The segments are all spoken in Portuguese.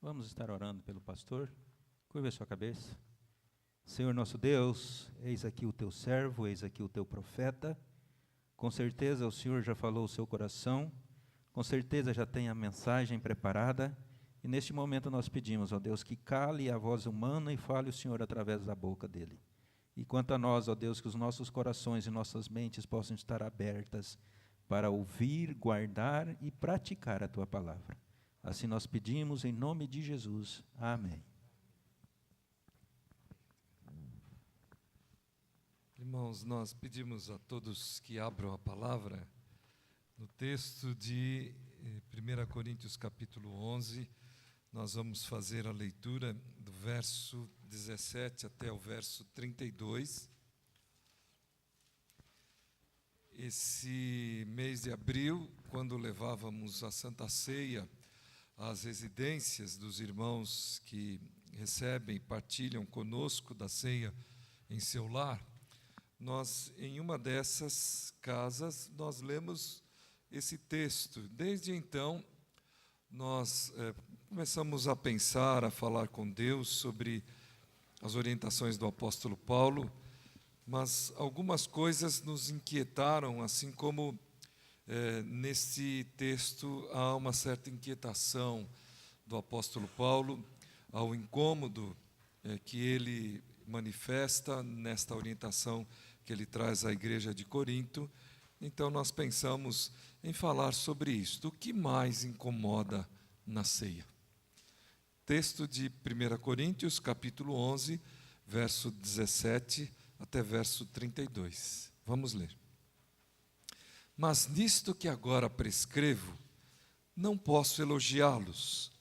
Vamos estar orando pelo pastor. Curva a sua cabeça. Senhor nosso Deus, eis aqui o teu servo, eis aqui o teu profeta. Com certeza o Senhor já falou o seu coração, com certeza já tem a mensagem preparada. E neste momento nós pedimos, ó Deus, que cale a voz humana e fale o Senhor através da boca dele. E quanto a nós, ó Deus, que os nossos corações e nossas mentes possam estar abertas para ouvir, guardar e praticar a tua palavra. Assim nós pedimos em nome de Jesus. Amém. Irmãos, nós pedimos a todos que abram a palavra no texto de 1 Coríntios capítulo 11. Nós vamos fazer a leitura do verso 17 até o verso 32. Esse mês de abril, quando levávamos a Santa Ceia às residências dos irmãos que recebem e partilham conosco da ceia em seu lar, nós, em uma dessas casas, nós lemos esse texto. Desde então, nós começamos a pensar, a falar com Deus sobre as orientações do apóstolo Paulo, mas algumas coisas nos inquietaram, assim como nesse texto há uma certa inquietação do apóstolo Paulo, ao incômodo que ele manifesta nesta orientação que ele traz à igreja de Corinto. Então nós pensamos em falar sobre isto. O que mais incomoda na ceia? Texto de 1 Coríntios, capítulo 11, verso 17 até verso 32. Vamos ler. Mas nisto que agora prescrevo, não posso elogiá-los,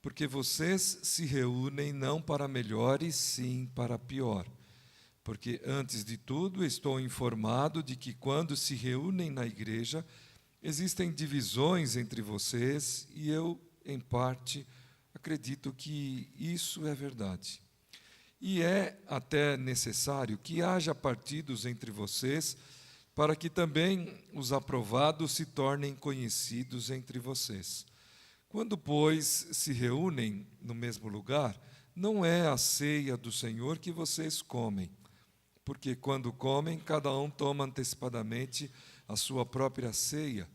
porque vocês se reúnem não para melhor e sim para pior. Porque, antes de tudo, estou informado de que quando se reúnem na igreja, existem divisões entre vocês, e eu, em parte, acredito que isso é verdade. E é até necessário que haja partidos entre vocês, para que também os aprovados se tornem conhecidos entre vocês. Quando, pois, se reúnem no mesmo lugar, não é a ceia do Senhor que vocês comem, porque quando comem, cada um toma antecipadamente a sua própria ceia,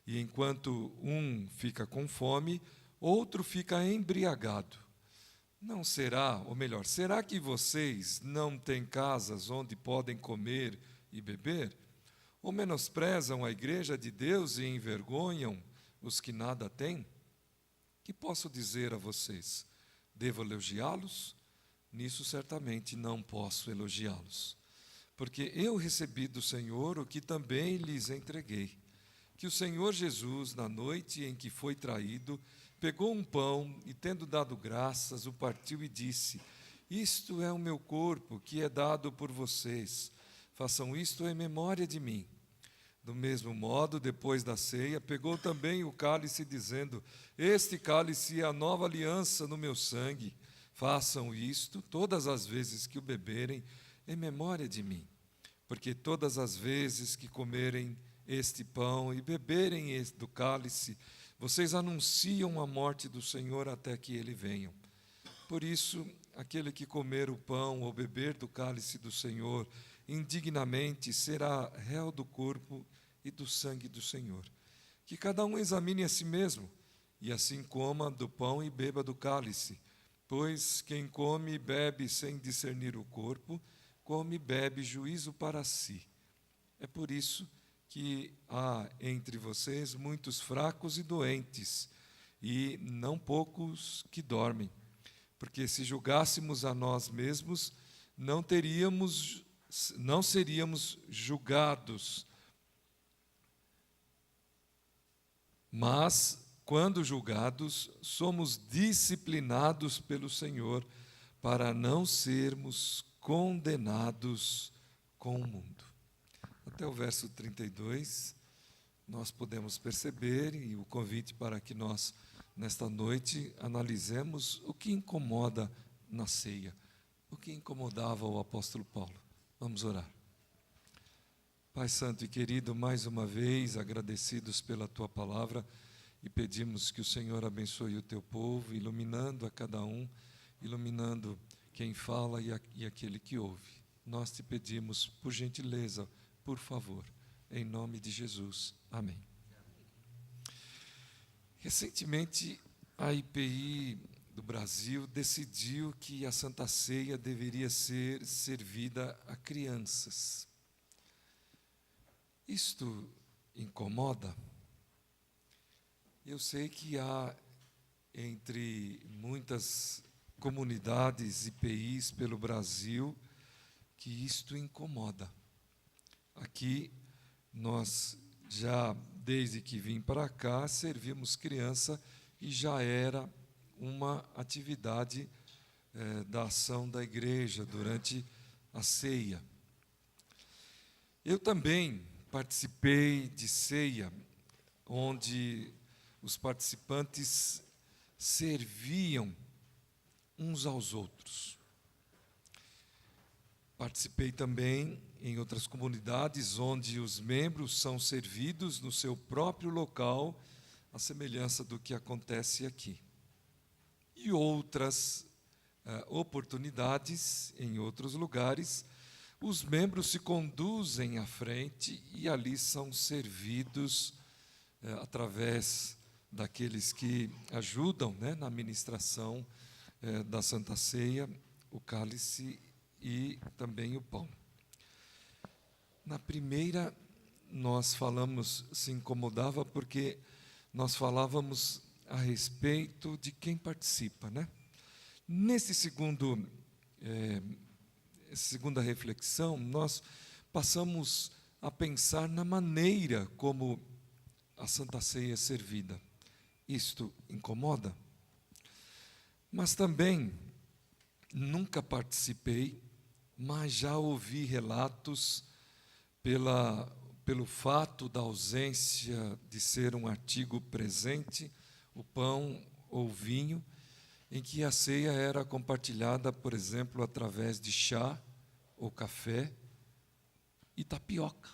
e enquanto um fica com fome, outro fica embriagado. Não será, ou melhor, será que vocês não têm casas onde podem comer e beber? Ou menosprezam a igreja de Deus e envergonham os que nada têm? Que posso dizer a vocês? Devo elogiá-los? Nisso certamente não posso elogiá-los. Porque eu recebi do Senhor o que também lhes entreguei. Que o Senhor Jesus, na noite em que foi traído, pegou um pão e, tendo dado graças, o partiu e disse: Isto é o meu corpo, que é dado por vocês. Façam isto em memória de mim. Do mesmo modo, depois da ceia, pegou também o cálice, dizendo: Este cálice é a nova aliança no meu sangue. Façam isto todas as vezes que o beberem, em memória de mim. Porque todas as vezes que comerem este pão e beberem do cálice, vocês anunciam a morte do Senhor até que ele venha. Por isso, aquele que comer o pão ou beber do cálice do Senhor indignamente será réu do corpo e do sangue do Senhor. Que cada um examine a si mesmo, e assim coma do pão e beba do cálice. Pois quem come e bebe sem discernir o corpo, come e bebe juízo para si. É por isso que há entre vocês muitos fracos e doentes, e não poucos que dormem. Porque se julgássemos a nós mesmos, não seríamos julgados. Mas, quando julgados, somos disciplinados pelo Senhor, para não sermos condenados com o mundo. Até o verso 32, nós podemos perceber, e o convite para que nós, nesta noite, analisemos o que incomoda na ceia, o que incomodava o apóstolo Paulo. Vamos orar. Pai Santo e querido, mais uma vez, agradecidos pela Tua palavra, e pedimos que o Senhor abençoe o teu povo, iluminando a cada um, iluminando quem fala e aquele que ouve. Nós te pedimos, por gentileza, por favor, em nome de Jesus. Amém. Recentemente, a IPI do Brasil decidiu que a Santa Ceia deveria ser servida a crianças. Isto incomoda? Eu sei que há, entre muitas comunidades IPIs pelo Brasil, que isto incomoda. Aqui, nós já, desde que vim para cá, servimos criança e já era uma atividade da ação da igreja durante a ceia. Eu também participei de ceia, onde os participantes serviam uns aos outros. Participei também em outras comunidades onde os membros são servidos no seu próprio local, à semelhança do que acontece aqui. E outras oportunidades, em outros lugares, os membros se conduzem à frente e ali são servidos através daqueles que ajudam, na ministração da Santa Ceia, o cálice e também o pão. Na primeira, nós falamos, se incomodava, porque nós falávamos a respeito de quem participa, Nesse segunda reflexão, nós passamos a pensar na maneira como a Santa Ceia é servida. Isto incomoda? Mas também nunca participei, mas já ouvi relatos pelo fato da ausência de ser um artigo presente, o pão ou vinho, em que a ceia era compartilhada, por exemplo, através de chá ou café e tapioca.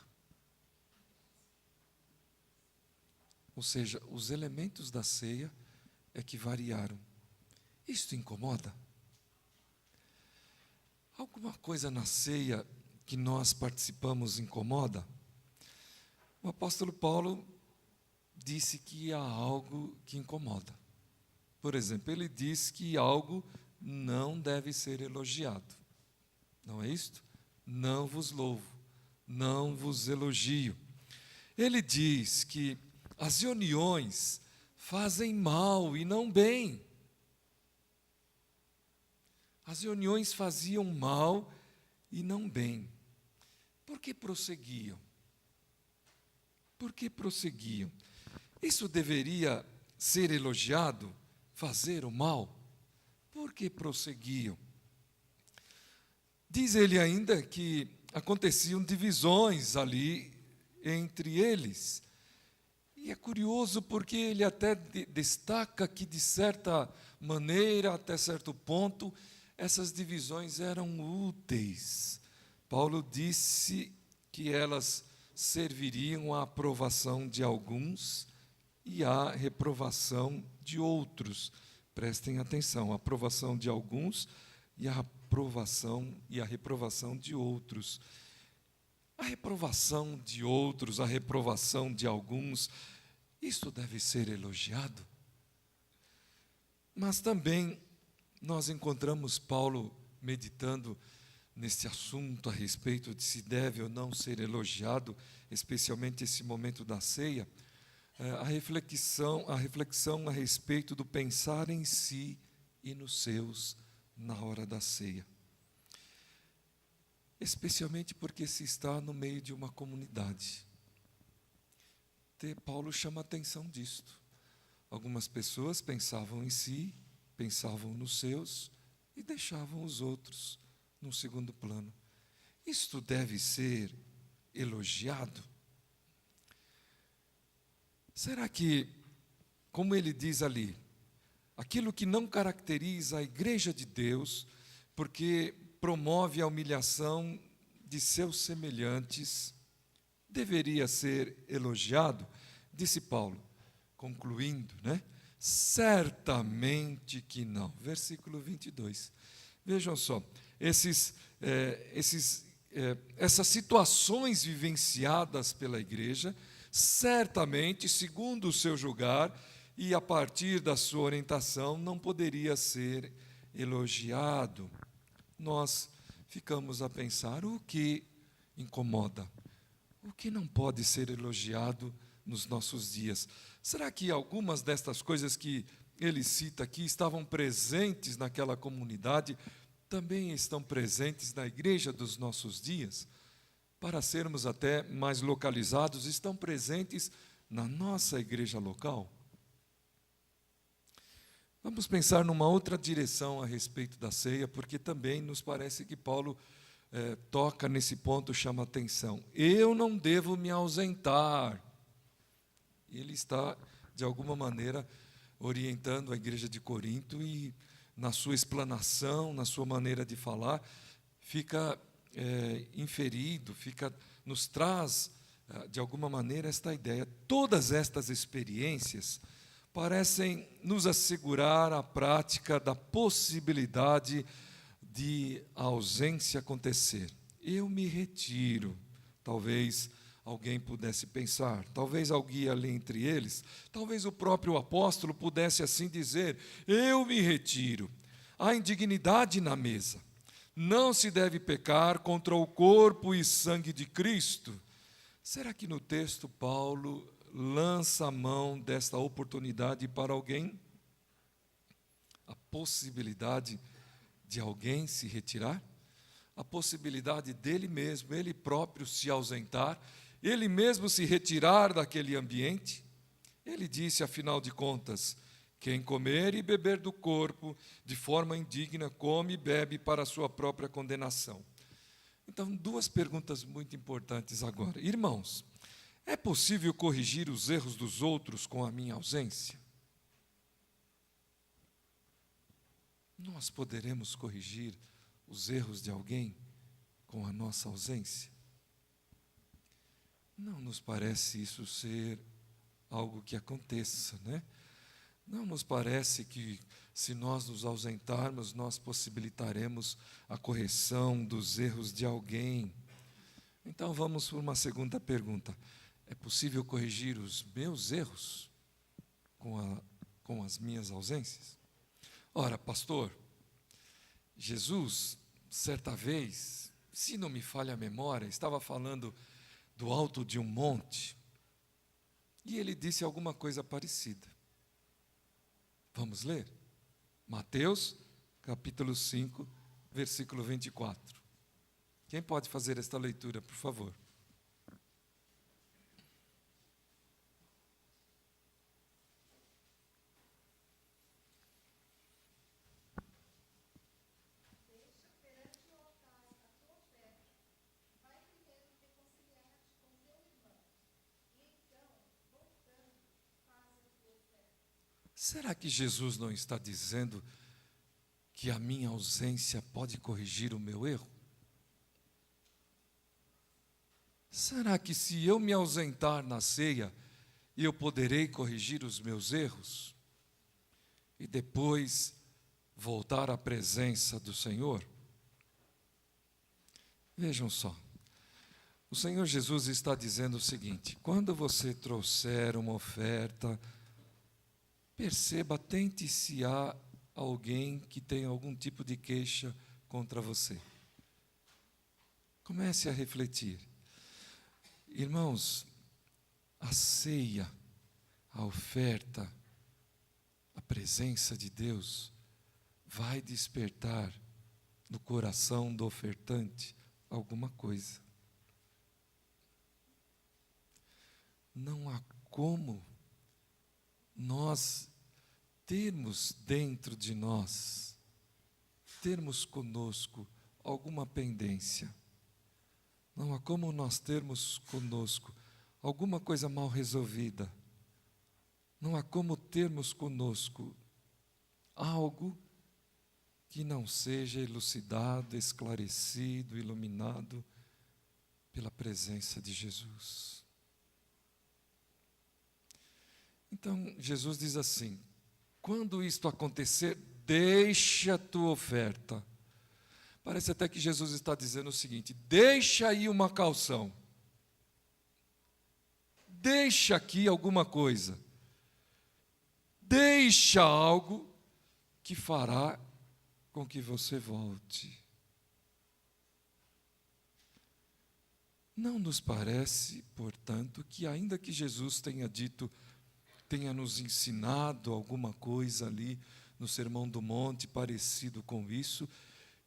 Ou seja, os elementos da ceia é que variaram. Isto incomoda? Alguma coisa na ceia que nós participamos incomoda? O apóstolo Paulo disse que há algo que incomoda. Por exemplo, ele diz que algo não deve ser elogiado. Não é isto? Não vos louvo, não vos elogio. Ele diz que as reuniões fazem mal e não bem. As reuniões faziam mal e não bem. Por que prosseguiam? Por que prosseguiam? Isso deveria ser elogiado, fazer o mal? Por que prosseguiam? Diz ele ainda que aconteciam divisões ali entre eles. E é curioso porque ele até destaca que, de certa maneira, até certo ponto, essas divisões eram úteis. Paulo disse que elas serviriam à aprovação de alguns e à reprovação de outros. Prestem atenção, a aprovação de alguns e a reprovação de outros. A reprovação de outros, a reprovação de alguns, isso deve ser elogiado. Mas também nós encontramos Paulo meditando neste assunto a respeito de se deve ou não ser elogiado, especialmente esse momento da ceia, a reflexão a respeito do pensar em si e nos seus na hora da ceia. Especialmente porque se está no meio de uma comunidade. Paulo chama a atenção disto. Algumas pessoas pensavam em si, pensavam nos seus e deixavam os outros num segundo plano. Isto deve ser elogiado? Será que, como ele diz ali, aquilo que não caracteriza a igreja de Deus, porque promove a humilhação de seus semelhantes, deveria ser elogiado? Disse Paulo, concluindo, né? Certamente que não. Versículo 22. Vejam só, essas situações vivenciadas pela igreja, certamente, segundo o seu julgar e a partir da sua orientação, não poderia ser elogiado. Nós ficamos a pensar: o que incomoda? O que não pode ser elogiado nos nossos dias? Será que algumas destas coisas que ele cita aqui estavam presentes naquela comunidade, também estão presentes na igreja dos nossos dias? Para sermos até mais localizados, estão presentes na nossa igreja local? Vamos pensar numa outra direção a respeito da ceia, porque também nos parece que Paulo toca nesse ponto, chama atenção. Eu não devo me ausentar. Ele está, de alguma maneira, orientando a igreja de Corinto e, na sua explanação, na sua maneira de falar, fica inferido, nos traz, de alguma maneira, esta ideia. Todas estas experiências parecem nos assegurar a prática da possibilidade de a ausência acontecer. Eu me retiro. Talvez alguém pudesse pensar, talvez alguém ali entre eles, talvez o próprio apóstolo pudesse assim dizer: eu me retiro. Há indignidade na mesa. Não se deve pecar contra o corpo e sangue de Cristo. Será que no texto Paulo lança a mão desta oportunidade para alguém? A possibilidade de alguém se retirar? A possibilidade dele mesmo, ele próprio se ausentar, ele mesmo se retirar daquele ambiente? Ele disse, afinal de contas: quem comer e beber do corpo de forma indigna, come e bebe para a sua própria condenação. Então, duas perguntas muito importantes agora. Irmãos, é possível corrigir os erros dos outros com a minha ausência? Nós poderemos corrigir os erros de alguém com a nossa ausência? Não nos parece isso ser algo que aconteça, né? Não nos parece que, se nós nos ausentarmos, nós possibilitaremos a correção dos erros de alguém. Então, vamos para uma segunda pergunta. É possível corrigir os meus erros com as minhas ausências? Ora, pastor, Jesus, certa vez, se não me falha a memória, estava falando do alto de um monte, e ele disse alguma coisa parecida. Vamos ler? Mateus, capítulo 5, versículo 24. Quem pode fazer esta leitura, por favor? Será que Jesus não está dizendo que a minha ausência pode corrigir o meu erro? Será que, se eu me ausentar na ceia, eu poderei corrigir os meus erros e depois voltar à presença do Senhor? Vejam só, o Senhor Jesus está dizendo o seguinte: quando você trouxer uma oferta, perceba, atente se há alguém que tem algum tipo de queixa contra você. Comece a refletir. Irmãos, a ceia, a oferta, a presença de Deus vai despertar no coração do ofertante alguma coisa. Não há como nós termos dentro de nós, termos conosco alguma pendência. Não há como nós termos conosco alguma coisa mal resolvida. Não há como termos conosco algo que não seja elucidado, esclarecido, iluminado pela presença de Jesus. Então, Jesus diz assim: quando isto acontecer, deixa a tua oferta. Parece até que Jesus está dizendo o seguinte: deixa aí uma calção. Deixa aqui alguma coisa. Deixa algo que fará com que você volte. Não nos parece, portanto, que ainda que Jesus tenha nos ensinado alguma coisa ali no Sermão do Monte parecido com isso,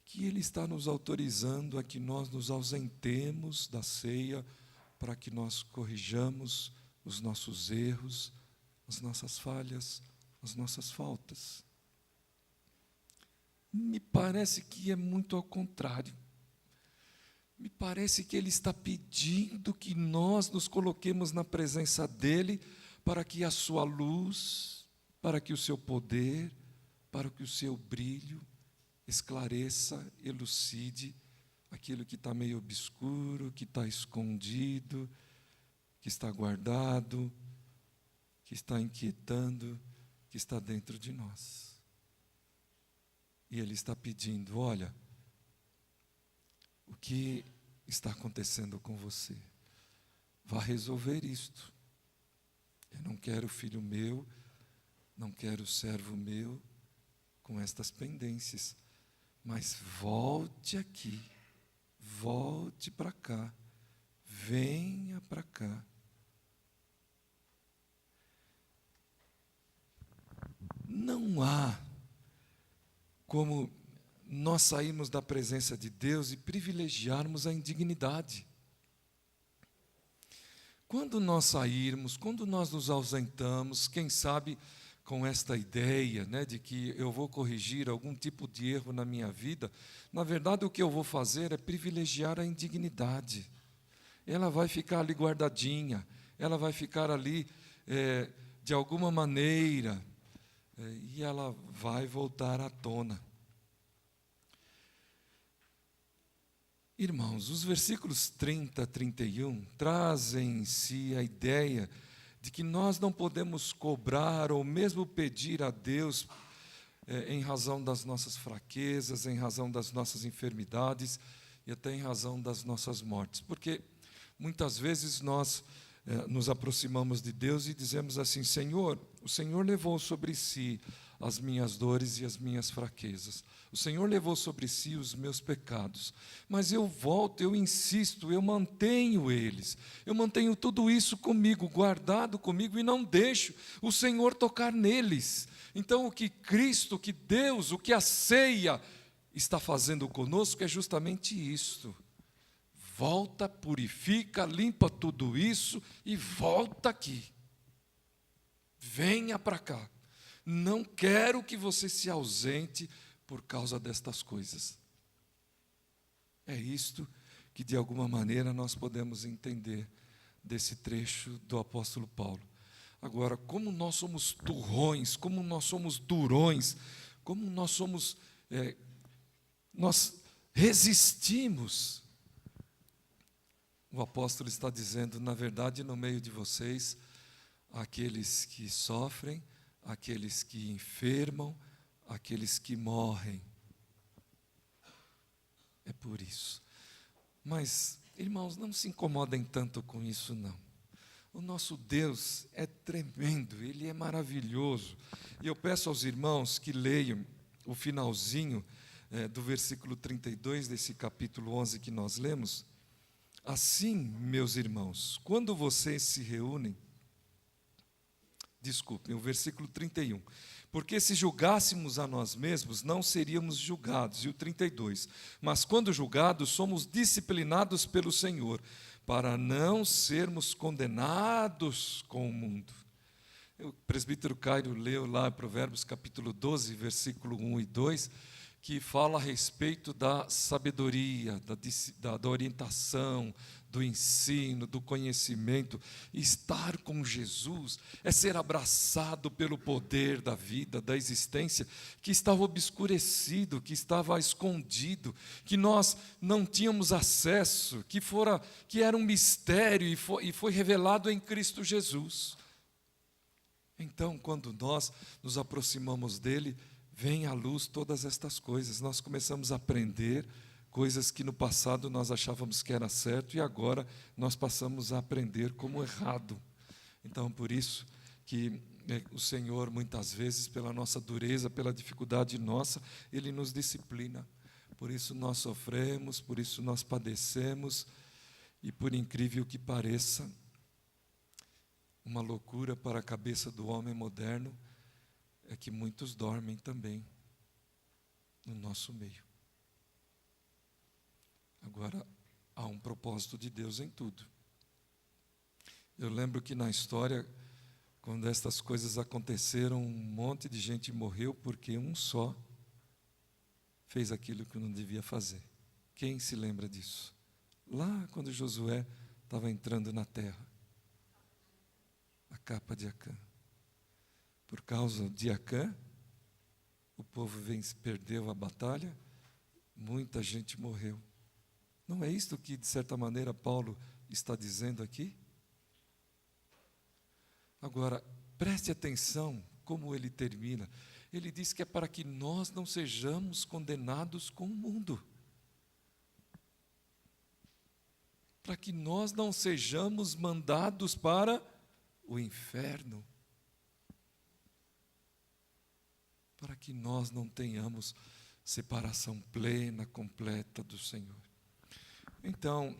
que Ele está nos autorizando a que nós nos ausentemos da ceia para que nós corrijamos os nossos erros, as nossas falhas, as nossas faltas. Me parece que é muito ao contrário. Me parece que Ele está pedindo que nós nos coloquemos na presença dEle para que a sua luz, para que o seu poder, para que o seu brilho esclareça, elucide aquilo que está meio obscuro, que está escondido, que está guardado, que está inquietando, que está dentro de nós. E Ele está pedindo: olha, o que está acontecendo com você? Vá resolver isto. Eu não quero filho meu, não quero servo meu com estas pendências, mas volte aqui, volte para cá, venha para cá. Não há como nós sairmos da presença de Deus e privilegiarmos a indignidade. Quando nós sairmos, quando nós nos ausentamos, quem sabe com esta ideia, de que eu vou corrigir algum tipo de erro na minha vida, na verdade o que eu vou fazer é privilegiar a indignidade. Ela vai ficar ali guardadinha, ela vai ficar ali de alguma maneira, e ela vai voltar à tona. Irmãos, os versículos 30 a 31 trazem em si a ideia de que nós não podemos cobrar ou mesmo pedir a Deus em razão das nossas fraquezas, em razão das nossas enfermidades e até em razão das nossas mortes. Porque muitas vezes nós nos aproximamos de Deus e dizemos assim: Senhor, o Senhor levou sobre si as minhas dores e as minhas fraquezas. O Senhor levou sobre si os meus pecados. Mas eu volto, eu insisto, eu mantenho eles. Eu mantenho tudo isso comigo, guardado comigo, e não deixo o Senhor tocar neles. Então, o que Cristo, o que Deus, o que a ceia está fazendo conosco é justamente isto. Volta, purifica, limpa tudo isso e volta aqui. Venha para cá. Não quero que você se ausente por causa destas coisas. É isto que, de alguma maneira, nós podemos entender desse trecho do apóstolo Paulo. Agora, como nós somos turrões, como nós somos durões, como nós somos, nós resistimos. O apóstolo está dizendo: na verdade, no meio de vocês, aqueles que sofrem, aqueles que enfermam, aqueles que morrem. É por isso. Mas, irmãos, não se incomodem tanto com isso, não. O nosso Deus é tremendo, Ele é maravilhoso. E eu peço aos irmãos que leiam o finalzinho do versículo 32 desse capítulo 11 que nós lemos. Assim, meus irmãos, quando vocês se reúnem, desculpem, o versículo 31. Porque se julgássemos a nós mesmos, não seríamos julgados. E o 32. Mas quando julgados, somos disciplinados pelo Senhor, para não sermos condenados com o mundo. O presbítero Cairo leu lá Provérbios capítulo 12, versículo 1 e 2, que fala a respeito da sabedoria, da orientação, do ensino, do conhecimento. Estar com Jesus é ser abraçado pelo poder da vida, da existência, que estava obscurecido, que estava escondido, que nós não tínhamos acesso, que era um mistério e foi revelado em Cristo Jesus. Então, quando nós nos aproximamos dele, vem à luz todas estas coisas. Nós começamos a aprender coisas que no passado nós achávamos que era certo e agora nós passamos a aprender como errado. Então, por isso que o Senhor, muitas vezes, pela nossa dureza, pela dificuldade nossa, Ele nos disciplina. Por isso nós sofremos, por isso nós padecemos, e por incrível que pareça, uma loucura para a cabeça do homem moderno é que muitos dormem também no nosso meio. Agora, há um propósito de Deus em tudo. Eu lembro que na história, quando estas coisas aconteceram, um monte de gente morreu porque um só fez aquilo que não devia fazer. Quem se lembra disso? Lá quando Josué estava entrando na terra. A capa de Acã. Por causa de Acã, o povo perdeu a batalha, muita gente morreu. Não é isto que, de certa maneira, Paulo está dizendo aqui? Agora, preste atenção como ele termina. Ele diz que é para que nós não sejamos condenados com o mundo. Para que nós não sejamos mandados para o inferno. Para que nós não tenhamos separação plena, completa do Senhor. Então,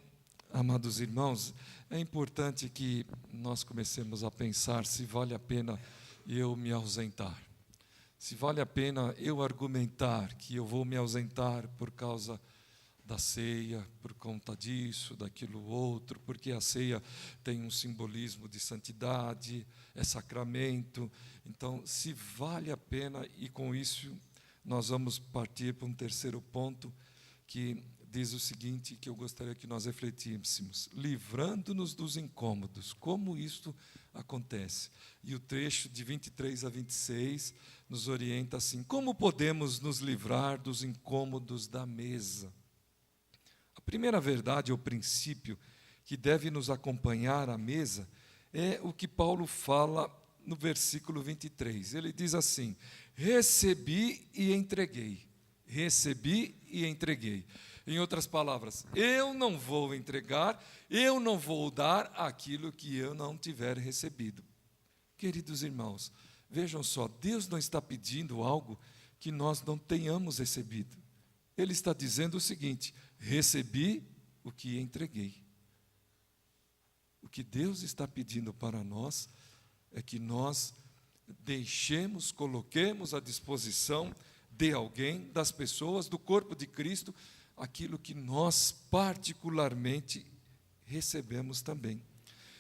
amados irmãos, é importante que nós comecemos a pensar se vale a pena eu me ausentar. Se vale a pena eu argumentar que eu vou me ausentar por causa da ceia, por conta disso, daquilo outro, porque a ceia tem um simbolismo de santidade, é sacramento. Então, se vale a pena, e com isso nós vamos partir para um terceiro ponto, que diz o seguinte, que eu gostaria que nós refletíssemos: livrando-nos dos incômodos. Como isto acontece? E o trecho de 23 a 26 nos orienta assim: como podemos nos livrar dos incômodos da mesa? A primeira verdade, ou princípio, que deve nos acompanhar à mesa, é o que Paulo fala no versículo 23. Ele diz assim: recebi e entreguei. Recebi e entreguei. Em outras palavras, eu não vou entregar, eu não vou dar aquilo que eu não tiver recebido. Queridos irmãos, vejam só, Deus não está pedindo algo que nós não tenhamos recebido. Ele está dizendo o seguinte: recebi o que entreguei. O que Deus está pedindo para nós é que nós deixemos, coloquemos à disposição de alguém, das pessoas, do corpo de Cristo, aquilo que nós particularmente recebemos também.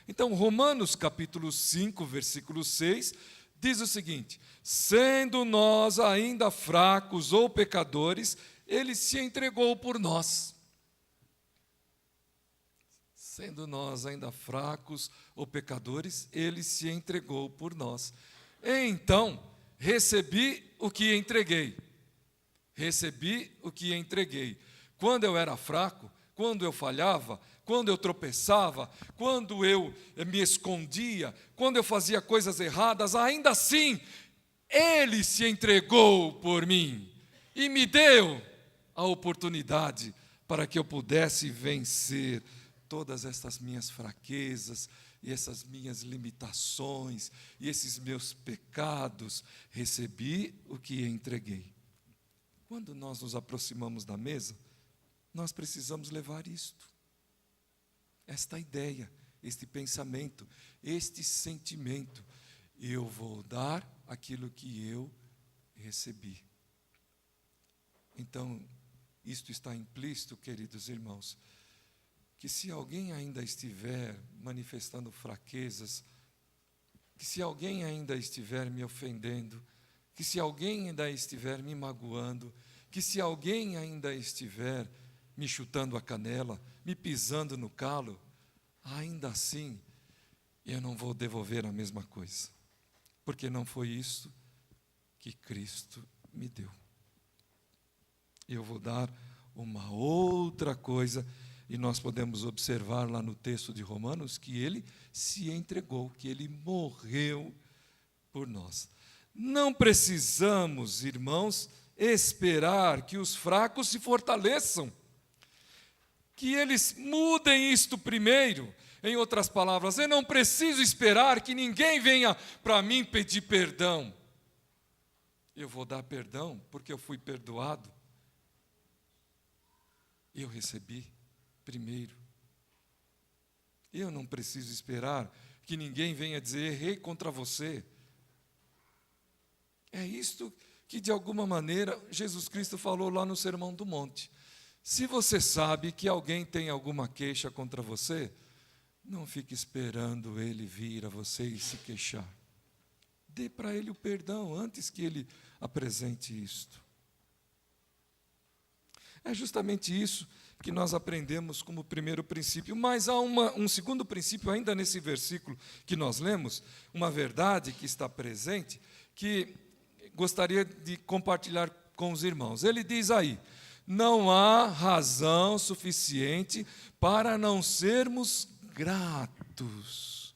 Então, Romanos capítulo 5, versículo 6, diz o seguinte: sendo nós ainda fracos ou pecadores, Ele se entregou por nós. Sendo nós ainda fracos ou pecadores, Ele se entregou por nós. Então, recebi o que entreguei. Recebi o que entreguei. Quando eu era fraco, quando eu falhava, quando eu tropeçava, quando eu me escondia, quando eu fazia coisas erradas, ainda assim, Ele se entregou por mim e me deu a oportunidade para que eu pudesse vencer todas essas minhas fraquezas e essas minhas limitações e esses meus pecados. Recebi o que entreguei. Quando nós nos aproximamos da mesa, nós precisamos levar isto, esta ideia, este pensamento, este sentimento: eu vou dar aquilo que eu recebi. Então, isto está implícito, queridos irmãos, que se alguém ainda estiver manifestando fraquezas, que se alguém ainda estiver me ofendendo, que se alguém ainda estiver me magoando, que se alguém ainda estiver me chutando a canela, me pisando no calo, ainda assim eu não vou devolver a mesma coisa, porque não foi isso que Cristo me deu. Eu vou dar uma outra coisa, e nós podemos observar lá no texto de Romanos que Ele se entregou, que Ele morreu por nós. Não precisamos, irmãos, esperar que os fracos se fortaleçam, que eles mudem isto primeiro. Em outras palavras, eu não preciso esperar que ninguém venha para mim pedir perdão. Eu vou dar perdão porque eu fui perdoado. Eu recebi primeiro. Eu não preciso esperar que ninguém venha dizer, errei contra você. É isto que, de alguma maneira, Jesus Cristo falou lá no Sermão do Monte. Se você sabe que alguém tem alguma queixa contra você, não fique esperando ele vir a você e se queixar. Dê para ele o perdão antes que ele apresente isto. É justamente isso que nós aprendemos como primeiro princípio. Mas há um segundo princípio ainda nesse versículo que nós lemos, uma verdade que está presente, que gostaria de compartilhar com os irmãos. Ele diz aí, não há razão suficiente para não sermos gratos.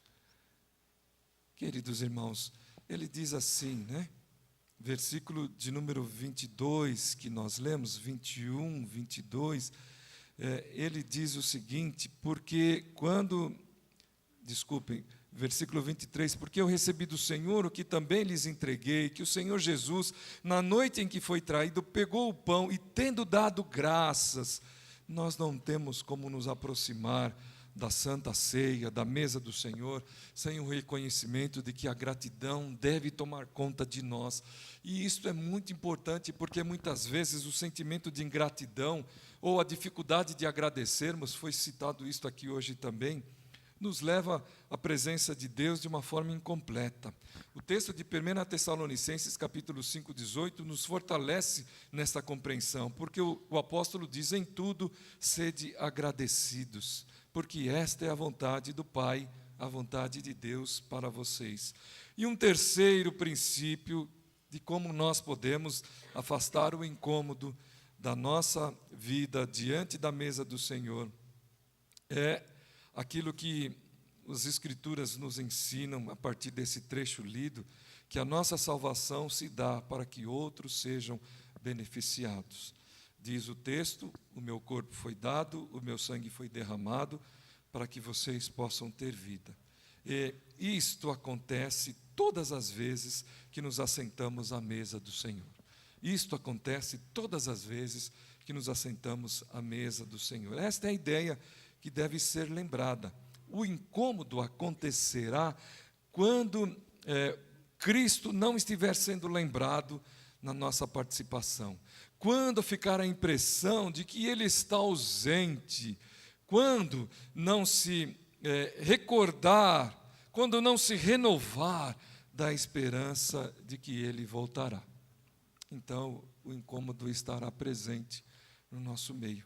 Queridos irmãos, ele diz assim, né? Versículo de número 22, que nós lemos, 21, 22, ele diz o seguinte, versículo 23, porque eu recebi do Senhor o que também lhes entreguei, que o Senhor Jesus, na noite em que foi traído, pegou o pão e, tendo dado graças, nós não temos como nos aproximar da Santa Ceia, da mesa do Senhor, sem o reconhecimento de que a gratidão deve tomar conta de nós. E isso é muito importante, porque muitas vezes o sentimento de ingratidão, ou a dificuldade de agradecermos, foi citado isto aqui hoje também, nos leva à presença de Deus de uma forma incompleta. O texto de 1 Tessalonicenses, capítulo 5, 18, nos fortalece nessa compreensão, porque o apóstolo diz, em tudo, sede agradecidos, porque esta é a vontade do Pai, a vontade de Deus para vocês. E um terceiro princípio de como nós podemos afastar o incômodo da nossa vida diante da mesa do Senhor, é aquilo que as Escrituras nos ensinam a partir desse trecho lido, que a nossa salvação se dá para que outros sejam beneficiados. Diz o texto, o meu corpo foi dado, o meu sangue foi derramado, para que vocês possam ter vida. E isto acontece todas as vezes que nos assentamos à mesa do Senhor. Isto acontece todas as vezes que nos assentamos à mesa do Senhor. Esta é a ideia que deve ser lembrada. O incômodo acontecerá quando Cristo não estiver sendo lembrado na nossa participação. Quando ficar a impressão de que Ele está ausente, quando não se recordar, quando não se renovar da esperança de que Ele voltará. Então, o incômodo estará presente no nosso meio.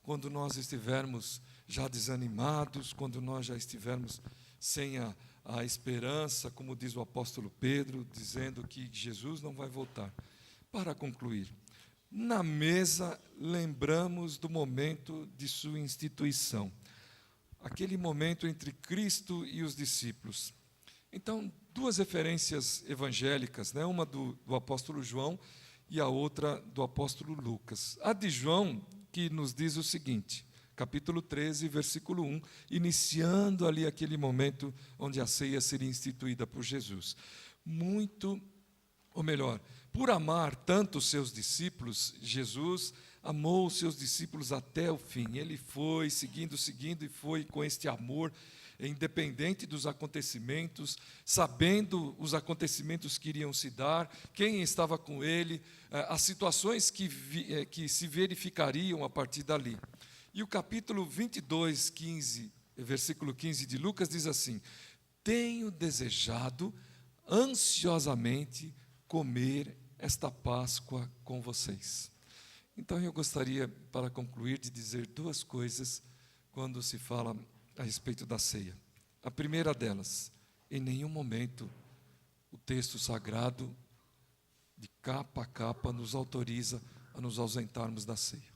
Quando nós estivermos já desanimados, quando nós já estivermos sem a esperança, como diz o apóstolo Pedro, dizendo que Jesus não vai voltar. Para concluir, na mesa lembramos do momento de sua instituição, aquele momento entre Cristo e os discípulos. Então, duas referências evangélicas, né? Uma do apóstolo João e a outra do apóstolo Lucas. A de João, que nos diz o seguinte, capítulo 13, versículo 1, iniciando ali aquele momento onde a ceia seria instituída por Jesus. Por amar tanto os seus discípulos, Jesus amou os seus discípulos até o fim. Ele foi seguindo e foi com este amor, independente dos acontecimentos, sabendo os acontecimentos que iriam se dar, quem estava com ele, as situações que se verificariam a partir dali. E o capítulo 22, 15, versículo 15 de Lucas diz assim, tenho desejado ansiosamente comer esta Páscoa com vocês. Então eu gostaria, para concluir, de dizer duas coisas quando se fala a respeito da ceia. A primeira delas, em nenhum momento o texto sagrado, de capa a capa, nos autoriza a nos ausentarmos da ceia.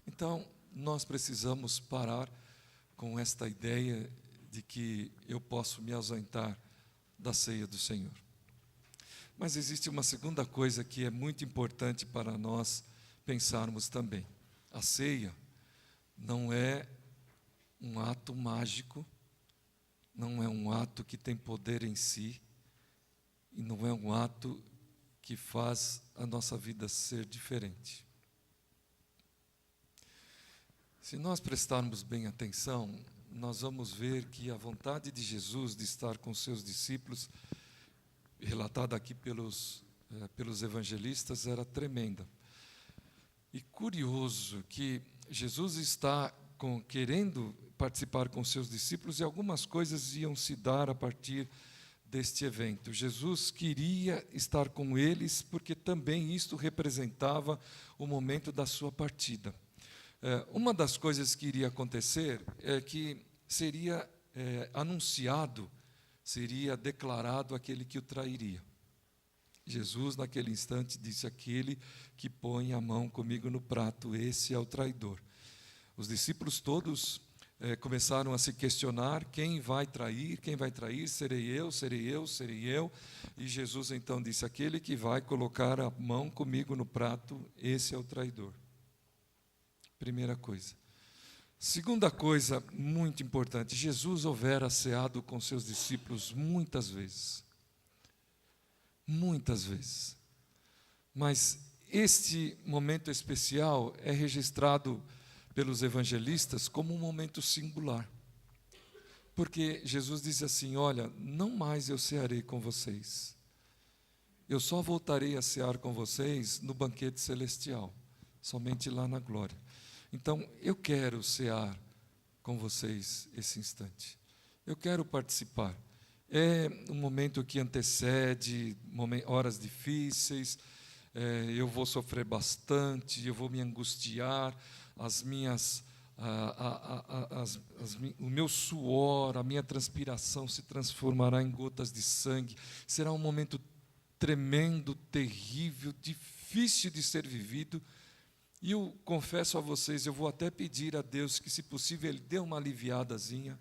Então, nós precisamos parar com esta ideia de que eu posso me ausentar da ceia do Senhor. Mas existe uma segunda coisa que é muito importante para nós pensarmos também. A ceia não é um ato mágico, não é um ato que tem poder em si, e não é um ato que faz a nossa vida ser diferente. Se nós prestarmos bem atenção, nós vamos ver que a vontade de Jesus de estar com seus discípulos, relatada aqui pelos evangelistas, era tremenda. E curioso que Jesus está querendo participar com seus discípulos e algumas coisas iam se dar a partir deste evento. Jesus queria estar com eles porque também isto representava o momento da sua partida. Uma das coisas que iria acontecer é que seria anunciado, seria declarado aquele que o trairia. Jesus, naquele instante, disse: aquele que põe a mão comigo no prato, esse é o traidor. Os discípulos todos começaram a se questionar: quem vai trair? Quem vai trair? Serei eu, serei eu, serei eu. E Jesus então disse: aquele que vai colocar a mão comigo no prato, esse é o traidor. Primeira coisa. Segunda coisa muito importante: Jesus houvera ceado com seus discípulos muitas vezes. Muitas vezes. Mas este momento especial é registrado pelos evangelistas como um momento singular. Porque Jesus disse assim: olha, não mais eu cearei com vocês. Eu só voltarei a cear com vocês no banquete celestial, somente lá na glória. Então, eu quero cear com vocês esse instante. Eu quero participar. É um momento que antecede horas difíceis, eu vou sofrer bastante, eu vou me angustiar, o meu suor, a minha transpiração se transformará em gotas de sangue. Será um momento tremendo, terrível, difícil de ser vivido. E eu confesso a vocês, eu vou até pedir a Deus que, se possível, Ele dê uma aliviadazinha.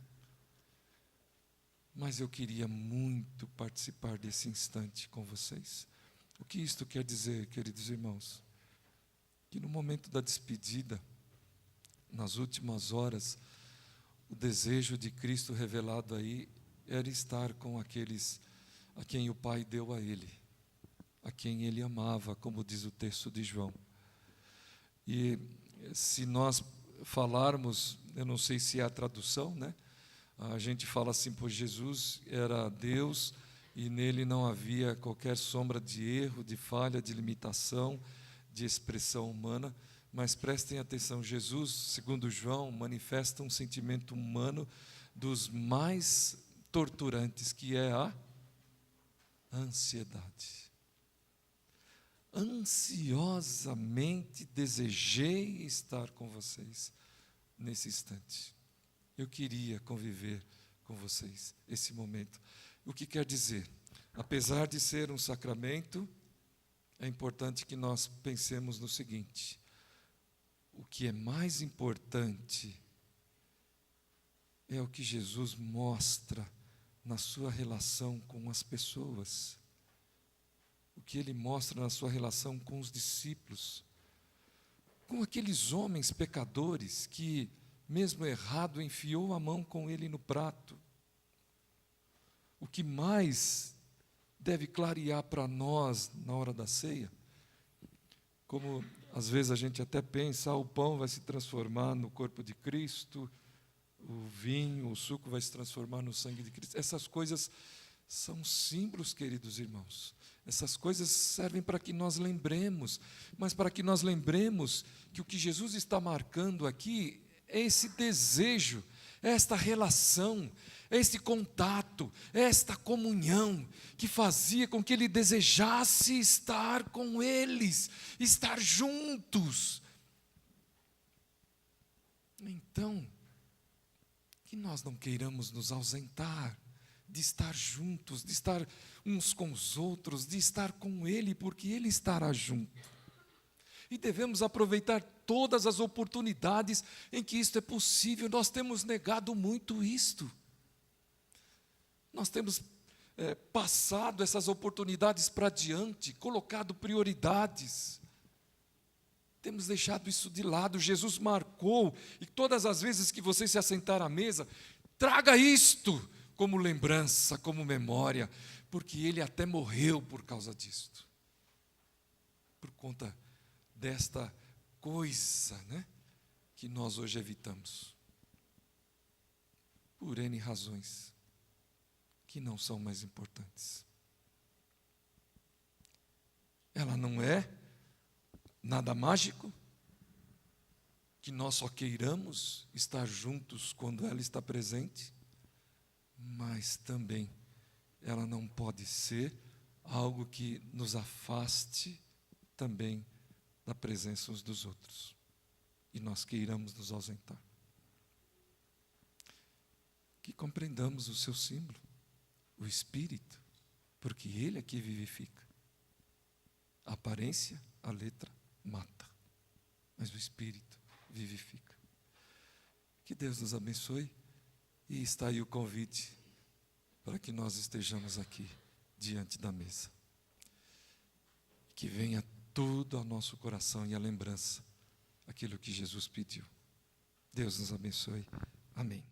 Mas eu queria muito participar desse instante com vocês. O que isto quer dizer, queridos irmãos? Que no momento da despedida, nas últimas horas, o desejo de Cristo revelado aí era estar com aqueles a quem o Pai deu a Ele, a quem Ele amava, como diz o texto de João. E se nós falarmos, eu não sei se é a tradução, né? A gente fala assim: pois Jesus era Deus e nele não havia qualquer sombra de erro, de falha, de limitação, de expressão humana. Mas prestem atenção, Jesus, segundo João, manifesta um sentimento humano dos mais torturantes, que é a ansiedade. Ansiosamente desejei estar com vocês nesse instante. Eu queria conviver com vocês esse momento. O que quer dizer? Apesar de ser um sacramento, é importante que nós pensemos no seguinte: o que é mais importante é o que Jesus mostra na sua relação com as pessoas. O que Ele mostra na sua relação com os discípulos, com aqueles homens pecadores que, mesmo errado, enfiou a mão com Ele no prato. O que mais deve clarear para nós na hora da ceia, como às vezes a gente até pensa: o pão vai se transformar no corpo de Cristo, o vinho, o suco vai se transformar no sangue de Cristo. Essas coisas são símbolos, queridos irmãos. Essas coisas servem para que nós lembremos, mas para que nós lembremos que o que Jesus está marcando aqui é esse desejo, é esta relação, é este contato, é esta comunhão que fazia com que ele desejasse estar com eles, estar juntos. Então, que nós não queiramos nos ausentar de estar juntos, de estar uns com os outros, de estar com Ele, porque Ele estará junto. E devemos aproveitar todas as oportunidades em que isto é possível. Nós temos negado muito isto. Nós temos passado essas oportunidades para diante, colocado prioridades. Temos deixado isso de lado. Jesus marcou, e todas as vezes que você se assentar à mesa, traga isto como lembrança, como memória, porque Ele até morreu por causa disto. Por conta desta coisa, né, que nós hoje evitamos. Por N razões que não são mais importantes. Ela não é nada mágico, que nós só queiramos estar juntos quando ela está presente, mas também ela não pode ser algo que nos afaste também da presença uns dos outros, e nós queiramos nos ausentar. Que compreendamos o seu símbolo, o Espírito, porque Ele é que vivifica. A aparência, a letra, mata, mas o Espírito vivifica. Que Deus nos abençoe, e está aí o convite para que nós estejamos aqui diante da mesa. Que venha tudo ao nosso coração e a lembrança, aquilo que Jesus pediu. Deus nos abençoe. Amém.